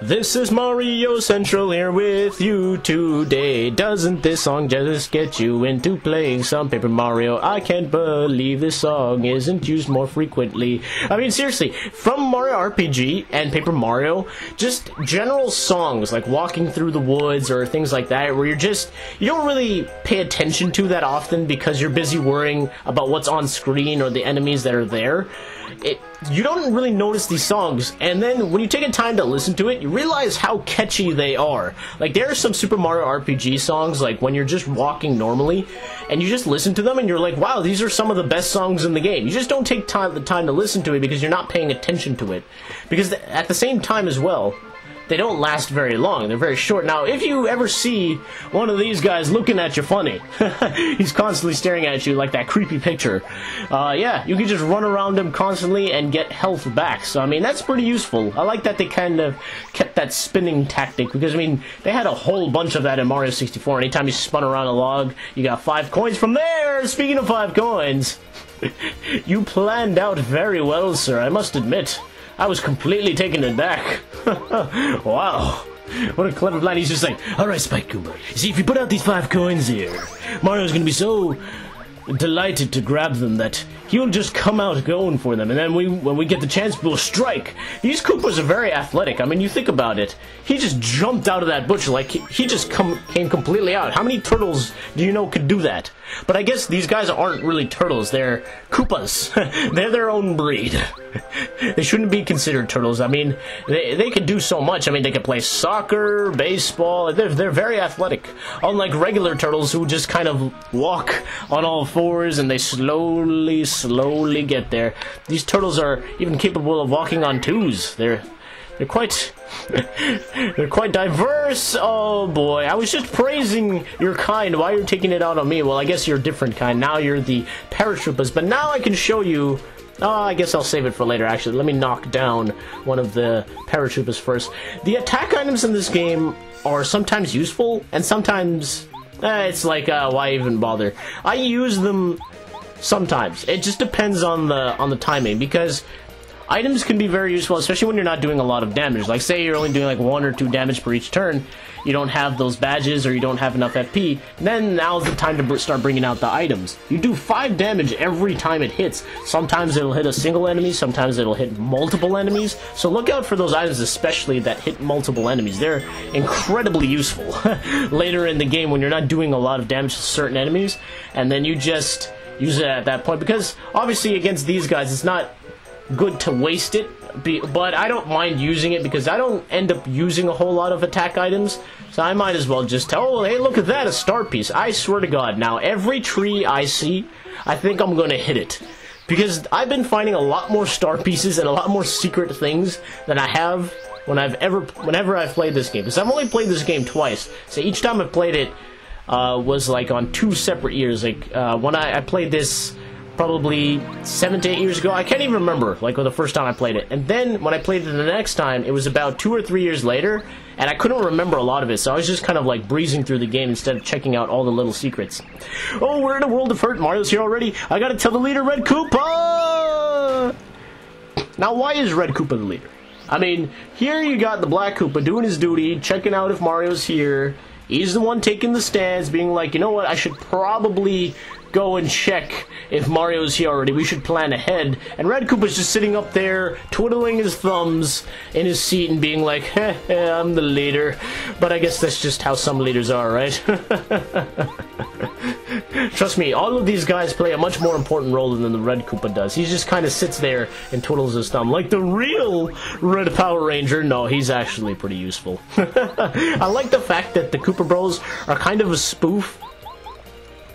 This is Mario Central here with you today. Doesn't this song just get you into playing some Paper Mario? I can't believe this song isn't used more frequently. I mean, seriously, from Mario RPG and Paper Mario, just general songs like Walking Through the Woods or things like that, where you don't really pay attention to that often because you're busy worrying about what's on screen or the enemies that are there. You don't really notice these songs, and then when you take a time to listen to it, you realize how catchy they are. Like, there are some Super Mario RPG songs, like when you're just walking normally, and you just listen to them, and you're like, wow, these are some of the best songs in the game. You just don't take the time to listen to it because you're not paying attention to it. Because at the same time as well, they don't last very long. They're very short. Now, if you ever see one of these guys looking at you funny, he's constantly staring at you like that creepy picture, yeah, you can just run around him constantly and get health back. So, I mean, that's pretty useful. I like that they kind of kept that spinning tactic, because, I mean, they had a whole bunch of that in Mario 64. Anytime you spun around a log, you got 5 coins from there. Speaking of 5 coins, you planned out very well, sir, I must admit. I was completely taken aback. Wow. What a clever plan. He's just like, alright, Spike Goomba. You see, if you put out these 5 coins here, Mario's gonna be so delighted to grab them that he'll just come out going for them, and then when we get the chance, we'll strike. These Koopas are very athletic. I mean, you think about it. He just jumped out of that bush like he just came completely out. How many turtles do you know could do that? But I guess these guys aren't really turtles. They're Koopas. They're their own breed. They shouldn't be considered turtles. I mean, they can do so much. I mean, they can play soccer, baseball. They're very athletic. Unlike regular turtles who just kind of walk on all fours and they slowly get there. These turtles are even capable of walking on 2s. They're quite they're quite diverse. Oh boy, I was just praising your kind. Why are you taking it out on me? Well, I guess you're a different kind. Now you're the paratroopers, but now I can show you. Oh, I guess I'll save it for later, actually. Let me knock down one of the paratroopers first. The attack items in this game are sometimes useful, and sometimes it's like, why even bother? I use them sometimes. It just depends on the timing, because items can be very useful, especially when you're not doing a lot of damage. Like, say you're only doing like 1 or 2 damage per each turn, you don't have those badges or you don't have enough FP, then now's the time to start bringing out the items. You do 5 damage every time it hits. Sometimes it'll hit a single enemy, sometimes it'll hit multiple enemies, so look out for those items, especially that hit multiple enemies. They're incredibly useful later in the game when you're not doing a lot of damage to certain enemies, and then you just use it at that point, because obviously against these guys it's not good to waste it, but I don't mind using it because I don't end up using a whole lot of attack items, so I might as well just tell, oh, hey, look at that, a star piece. I swear to God, now every tree I see, I think I'm gonna hit it, because I've been finding a lot more star pieces and a lot more secret things than I have whenever I've played this game, because I've only played this game twice, so each time I played it was like on 2 separate years. Like when I played this probably 7 to 8 years ago. I can't even remember, like, the first time I played it. And then, when I played it the next time, it was about 2 or 3 years later, and I couldn't remember a lot of it, so I was just kind of, like, breezing through the game instead of checking out all the little secrets. Oh, we're in a world of hurt. Mario's here already. I gotta tell the leader, Red Koopa! Now, why is Red Koopa the leader? I mean, here you got the Black Koopa doing his duty, checking out if Mario's here. He's the one taking the stands, being like, you know what, I should probably go and check if Mario's here already. We should plan ahead. And Red Koopa's just sitting up there, twiddling his thumbs in his seat and being like, heh, I'm the leader. But I guess that's just how some leaders are, right? Trust me, all of these guys play a much more important role than the Red Koopa does. He just kind of sits there and twiddles his thumb. Like the real Red Power Ranger, no, he's actually pretty useful. I like the fact that the Koopa Bros are kind of a spoof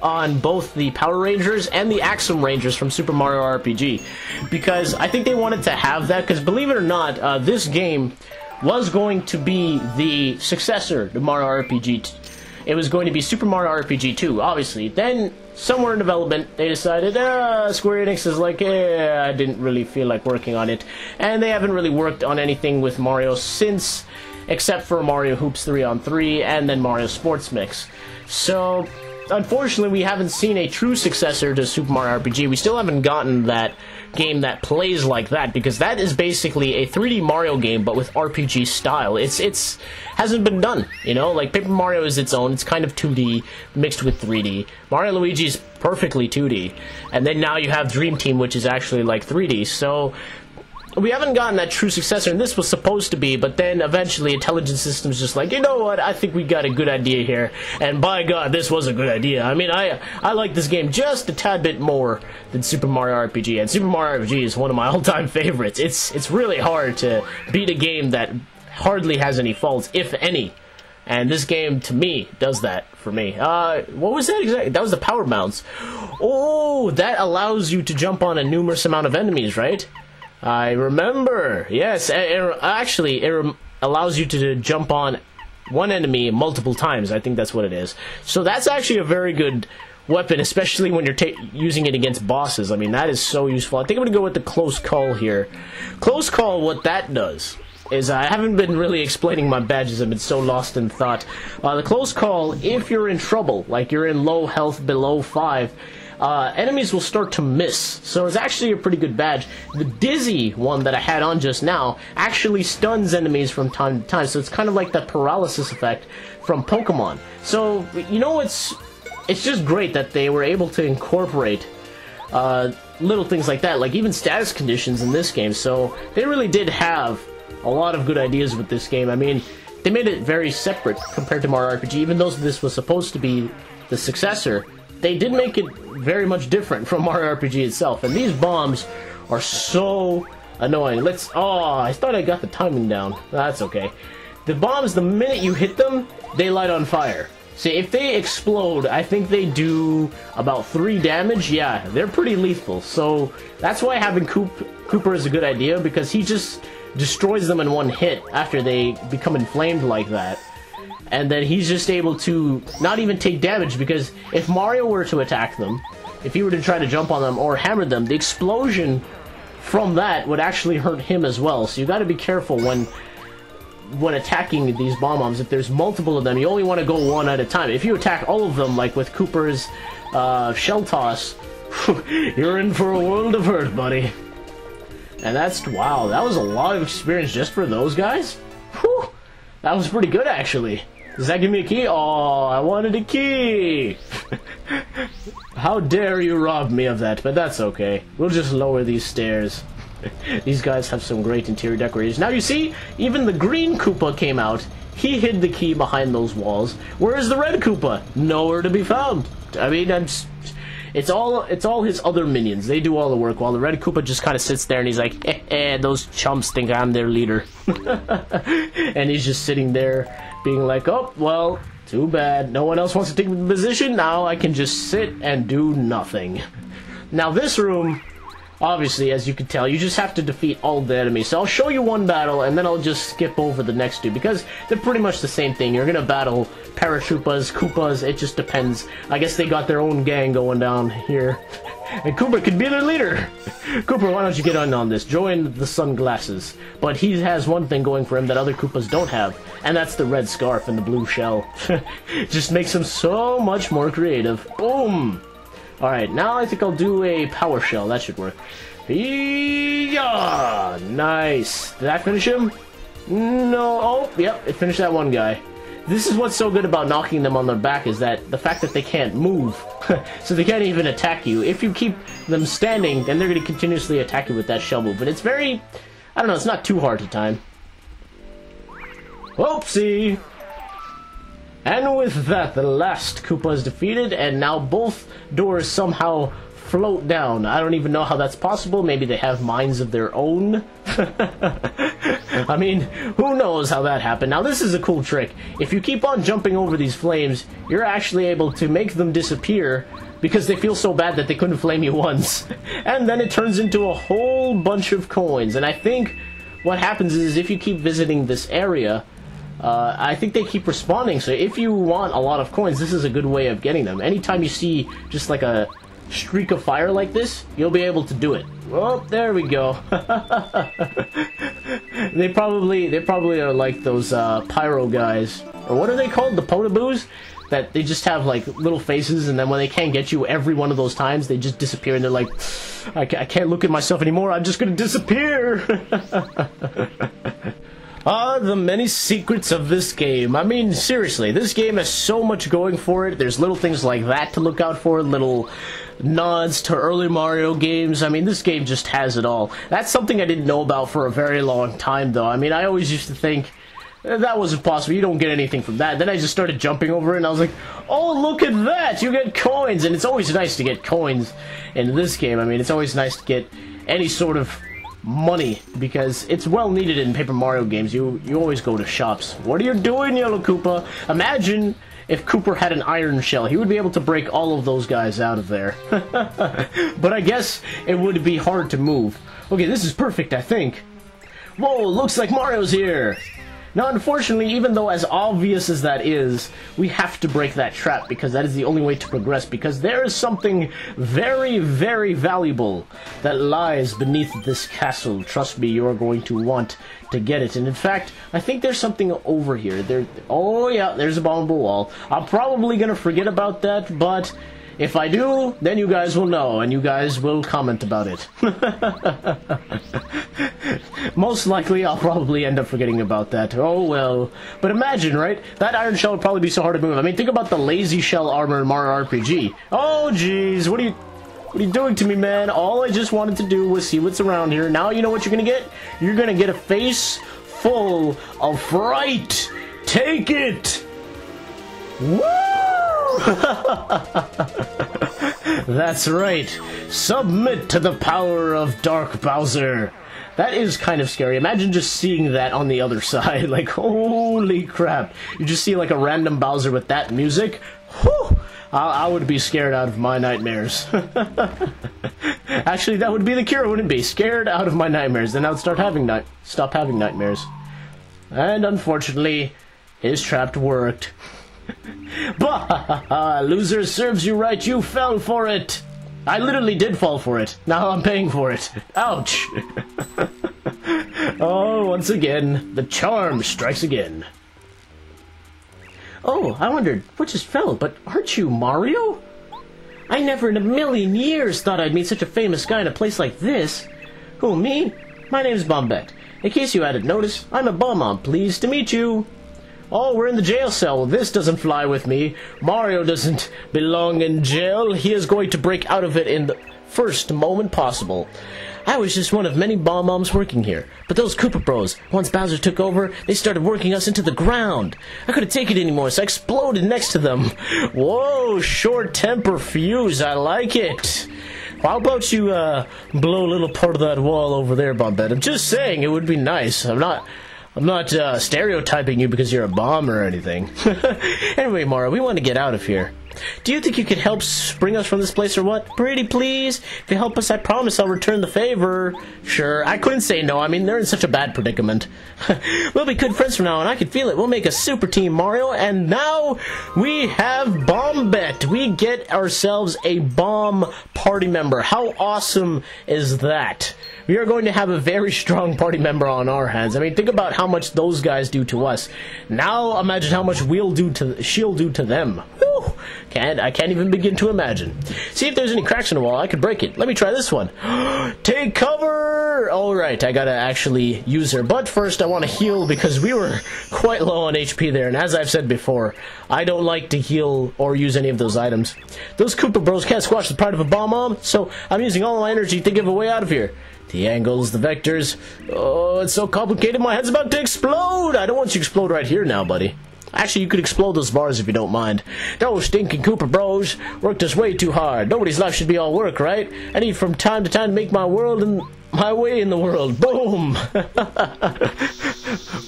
on both the Power Rangers and the Axum Rangers from Super Mario RPG, because I think they wanted to have that, because believe it or not, this game was going to be the successor to Mario RPG. It was going to be Super Mario RPG 2, obviously. Then, somewhere in development, they decided, Square Enix is like, I didn't really feel like working on it. And they haven't really worked on anything with Mario since, except for Mario Hoops 3 on 3, and then Mario Sports Mix. So unfortunately, we haven't seen a true successor to Super Mario RPG. We still haven't gotten that game that plays like that, because that is basically a 3D Mario game, but with RPG style. It's hasn't been done, you know? Like, Paper Mario is its own. It's kind of 2D mixed with 3D. Mario Luigi is perfectly 2D. And then now you have Dream Team, which is actually like 3D. So we haven't gotten that true successor, and this was supposed to be, but then eventually Intelligent Systems just like, you know what, I think we got a good idea here, and by God, this was a good idea. I mean, I like this game just a tad bit more than Super Mario RPG, and Super Mario RPG is one of my all-time favorites. It's really hard to beat a game that hardly has any faults, if any, and this game, to me, does that for me. What was that exactly? That was the power bounce. Oh, that allows you to jump on a numerous amount of enemies, right? I remember. Yes, actually, it allows you to jump on one enemy multiple times. I think that's what it is. So that's actually a very good weapon, especially when you're using it against bosses. I mean, that is so useful. I think I'm going to go with the Close Call here. Close Call, what that does is, I haven't been really explaining my badges. I've been so lost in thought. The Close Call, if you're in trouble, like you're in low health below 5, enemies will start to miss, so it's actually a pretty good badge. The Dizzy one that I had on just now actually stuns enemies from time to time, so it's kind of like that paralysis effect from Pokemon. So, you know, it's just great that they were able to incorporate little things like that, like even status conditions in this game, so they really did have a lot of good ideas with this game. I mean, they made it very separate compared to Mario RPG, even though this was supposed to be the successor. They did make it very much different from Mario RPG itself, and these bombs are so annoying. Oh, I thought I got the timing down. That's okay. The bombs, the minute you hit them, they light on fire. See, if they explode, I think they do about 3 damage. Yeah, they're pretty lethal, so that's why having Cooper is a good idea, because he just destroys them in one hit after they become inflamed like that. And then he's just able to not even take damage, because if Mario were to attack them, if he were to try to jump on them or hammer them, the explosion from that would actually hurt him as well. So you got to be careful when attacking these bombs. If there's multiple of them, you only want to go one at a time. If you attack all of them, like with Cooper's shell toss, you're in for a world of hurt, buddy. And wow, that was a lot of experience just for those guys. Whew, that was pretty good, actually. Does that give me a key? Oh, I wanted a key! How dare you rob me of that, but that's okay. We'll just lower these stairs. These guys have some great interior decoration. Now you see, even the green Koopa came out. He hid the key behind those walls. Where's the red Koopa? Nowhere to be found. I mean, it's all his other minions. They do all the work, while the red Koopa just kind of sits there and he's like, those chumps think I'm their leader. And he's just sitting there being like, oh, well, too bad. No one else wants to take the position. Now I can just sit and do nothing. Now this room, obviously, as you can tell, you just have to defeat all the enemies. So I'll show you one battle, and then I'll just skip over the next two, because they're pretty much the same thing. You're gonna battle Paratroopas, Koopas, it just depends. I guess they got their own gang going down here. And Cooper could be their leader. Cooper, why don't you get on this? Join the sunglasses. But he has one thing going for him that other Koopas don't have, and that's the red scarf and the blue shell. Just makes him so much more creative. Boom! Alright, now I think I'll do a power shell. That should work. Yeah, nice. Did I finish him? No. Oh, yep, it finished that one guy. This is what's so good about knocking them on their back, is that the fact that they can't move. So they can't even attack you. If you keep them standing, then they're going to continuously attack you with that shell move. But it's very, I don't know, it's not too hard to time. Whoopsie! And with that, the last Koopa is defeated, and now both doors somehow float down. I don't even know how that's possible. Maybe they have minds of their own. I mean, who knows how that happened. Now, this is a cool trick. If you keep on jumping over these flames, you're actually able to make them disappear, because they feel so bad that they couldn't flame you once. And then it turns into a whole bunch of coins. And I think what happens is, if you keep visiting this area, I think they keep respawning. So if you want a lot of coins, this is a good way of getting them. Anytime you see just like a streak of fire like this, you'll be able to do it. Oh, there we go. They probably are like those pyro guys, or what are they called? The potaboos? that they just have like little faces, and then when they can't get you every one of those times, they just disappear, and they're like, I can't look at myself anymore, I'm just gonna disappear. Ah, the many secrets of this game. I mean, seriously, this game has so much going for it. There's little things like that to look out for, little nods to early Mario games. I mean, this game just has it all. That's something I didn't know about for a very long time, though. I mean, I always used to think that wasn't possible. You don't get anything from that. Then I just started jumping over it, and I was like, oh, look at that! You get coins! And it's always nice to get coins in this game. I mean, it's always nice to get any sort of money, because it's well needed in Paper Mario games. You always go to shops. What are you doing, Yellow Koopa? Imagine if Cooper had an iron shell. He would be able to break all of those guys out of there. But I guess it would be hard to move. Okay, this is perfect, I think. Whoa, looks like Mario's here! Now, unfortunately, even though as obvious as that is, we have to break that trap, because that is the only way to progress, because there is something very, very valuable that lies beneath this castle. Trust me, you're going to want to get it. And in fact, I think there's something over here. Oh yeah, there's a bombable wall. I'm probably gonna forget about that, but if I do, then you guys will know, and you guys will comment about it. Most likely, I'll probably end up forgetting about that. Oh well. But imagine, right? That iron shell would probably be so hard to move. I mean, think about the lazy shell armor in Mario RPG. Oh jeez, what are you doing to me, man? All I just wanted to do was see what's around here. Now you know what you're gonna get? You're gonna get a face full of fright. Take it! Woo! That's right. Submit to the power of Dark Bowser. That is kind of scary. Imagine just seeing that on the other side. Like, holy crap. You just see like a random Bowser with that music. Whew! I would be scared out of my nightmares. Actually, that would be the cure, wouldn't it be? Scared out of my nightmares. Then I would stop having nightmares. And unfortunately, his trap worked. Bah! Loser, serves you right, you fell for it! I literally did fall for it. Now I'm paying for it. Ouch! Oh, once again, the charm strikes again. Oh, I wondered, what just fell, but aren't you Mario? I never in a million years thought I'd meet such a famous guy in a place like this. Who, me? My name's Bombette. In case you hadn't noticed, I'm a Bomb. Pleased to meet you. Oh, we're in the jail cell. Well, this doesn't fly with me. Mario doesn't belong in jail. He is going to break out of it in the first moment possible. I was just one of many Bomb-Moms working here. But those Koopa Bros, once Bowser took over, they started working us into the ground. I couldn't take it anymore, so I exploded next to them. Whoa, short temper fuse. I like it. How about you blow a little part of that wall over there, Bombette? I'm just saying, it would be nice. I'm not stereotyping you because you're a bomb or anything. Anyway, Mario, we want to get out of here. Do you think you could help spring us from this place or what? Pretty please? If you help us, I promise I'll return the favor. Sure, I couldn't say no. I mean, they're in such a bad predicament. We'll be good friends from now on. I can feel it. We'll make a super team, Mario. And now we have Bombette. We get ourselves a bomb party member. How awesome is that? We are going to have a very strong party member on our hands. I mean, think about how much those guys do to us. Now imagine how much she'll do to them. Whew. I can't even begin to imagine. See if there's any cracks in the wall. I could break it. Let me try this one. Take cover! Alright, I gotta actually use her. But first I want to heal because we were quite low on HP there. And as I've said before, I don't like to heal or use any of those items. Those Koopa Bros can't squash the pride of a Bomb-Mom, so I'm using all my energy to give a way out of here. The angles, the vectors. Oh, it's so complicated. My head's about to explode. I don't want you to explode right here now, buddy. Actually, you could explode those bars if you don't mind. Those stinking Koopa Bros worked us way too hard. Nobody's life should be all work, right? I need from time to time to make my way in the world. Boom!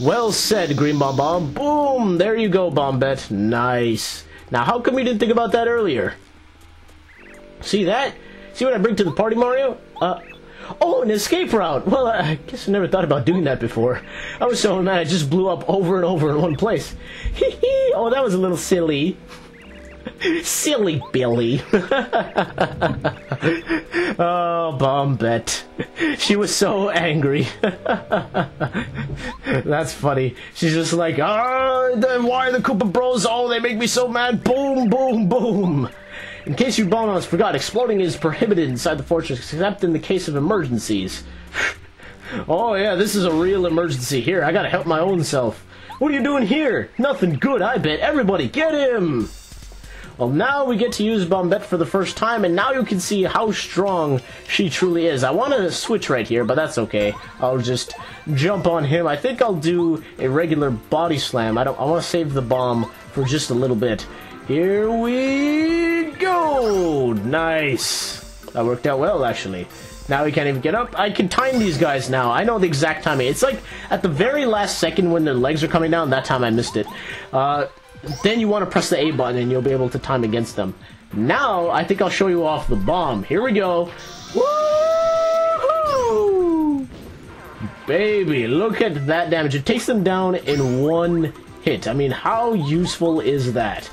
Well said, Green Bomb Bomb. Boom! There you go, Bombette. Nice. Now, how come we didn't think about that earlier? See that? See what I bring to the party, Mario? Oh, an escape route! Well, I guess I never thought about doing that before. I was so mad I just blew up over and over in one place. Hee hee! Oh, that was a little silly. Silly Billy. Oh, Bombette. She was so angry. That's funny. She's just like, why are the Koopa Bros? Oh, they make me so mad. Boom, boom, boom. In case you bonus forgot, exploding is prohibited inside the fortress, except in the case of emergencies. Oh yeah, this is a real emergency. Here, I gotta help my own self. What are you doing here? Nothing good, I bet. Everybody, get him! Well, now we get to use Bombette for the first time, and now you can see how strong she truly is. I want to switch right here, but that's okay. I'll just jump on him. I think I'll do a regular body slam. I want to save the bomb for just a little bit. Here we go! Nice! That worked out well, actually. Now he can't even get up. I can time these guys now. I know the exact timing. It's like at the very last second when their legs are coming down. That time I missed it. Then you want to press the A button and you'll be able to time against them. Now, I think I'll show you off the bomb. Here we go. Woohoo! Baby, look at that damage. It takes them down in one hit. I mean, how useful is that?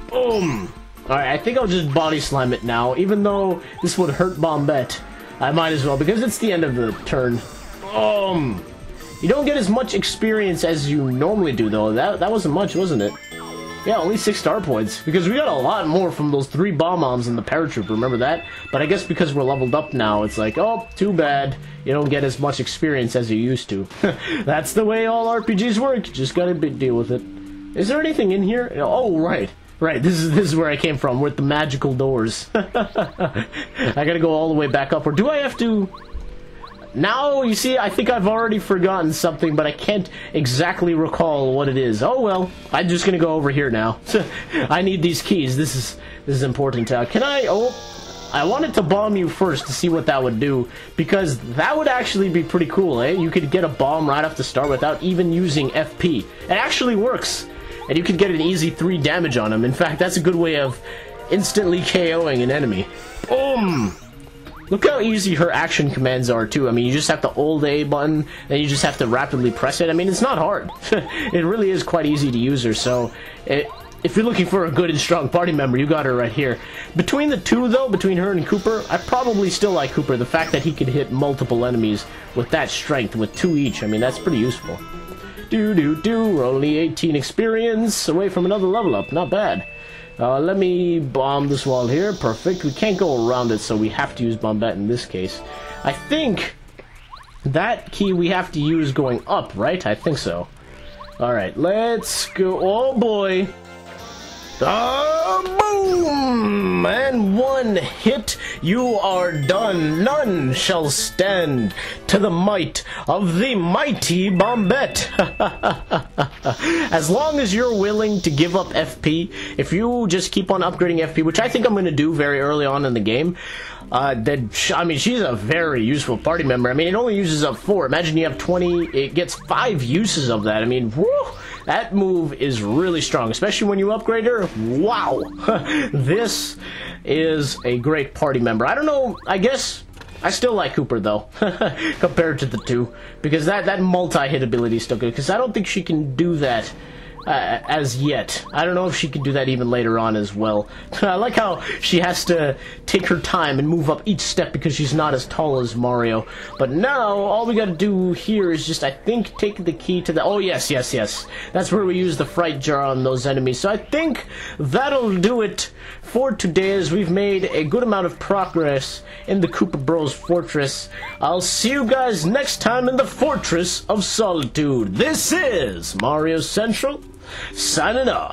Boom! Alright, I think I'll just body slam it now. Even though this would hurt Bombette, I might as well, because it's the end of the turn. Boom! You don't get as much experience as you normally do, though. That wasn't much, wasn't it? Yeah, only 6 star points. Because we got a lot more from those 3 bomb-bombs in the paratroop, remember that? But I guess because we're leveled up now, it's like, oh, too bad. You don't get as much experience as you used to. That's the way all RPGs work. You just gotta deal with it. Is there anything in here? Oh, right. Right, this is where I came from, with the magical doors. I gotta go all the way back up. Or do I have to... Now, you see, I think I've already forgotten something, but I can't exactly recall what it is. Oh well, I'm just gonna go over here now. I need these keys. This is important. Can I... Oh, I wanted to bomb you first to see what that would do, because that would actually be pretty cool, eh? You could get a bomb right off the start without even using FP. It actually works, and you could get an easy 3 damage on him. In fact, that's a good way of instantly KOing an enemy. Boom! Look how easy her action commands are, too. I mean, you just have to hold A button, then you just have to rapidly press it. I mean, it's not hard. It really is quite easy to use her, so... if you're looking for a good and strong party member, you got her right here. Between the two, though, between her and Cooper, I probably still like Cooper. The fact that he could hit multiple enemies with that strength, with 2 each, I mean, that's pretty useful. We're only 18 experience away from another level up. Not bad. Let me bomb this wall here. Perfect. We can't go around it, so we have to use Bombette in this case. I think that key we have to use going up, right? I think so. Alright, let's go. Oh, boy. Boom! And 1 hit, you are done. None shall stand to the might of the mighty Bombette. As long as you're willing to give up FP, if you just keep on upgrading FP, which I think I'm going to do very early on in the game, I mean, she's a very useful party member. I mean, it only uses up 4. Imagine you have 20, it gets 5 uses of that. I mean, whoo! That move is really strong, especially when you upgrade her. Wow! This is a great party member. I don't know, I guess I still like Cooper, though, compared to the 2, because that multi-hit ability is still good, because I don't think she can do that as yet. I don't know if she can do that even later on as well. I like how she has to take her time and move up each step because she's not as tall as Mario. But now, all we gotta do here is just, I think, take the key to the... Oh, yes. That's where we use the Fright Jar on those enemies. So I think that'll do it for today, as we've made a good amount of progress in the Koopa Bros Fortress. I'll see you guys next time in the Fortress of Solitude. This is Mario Central, signing off.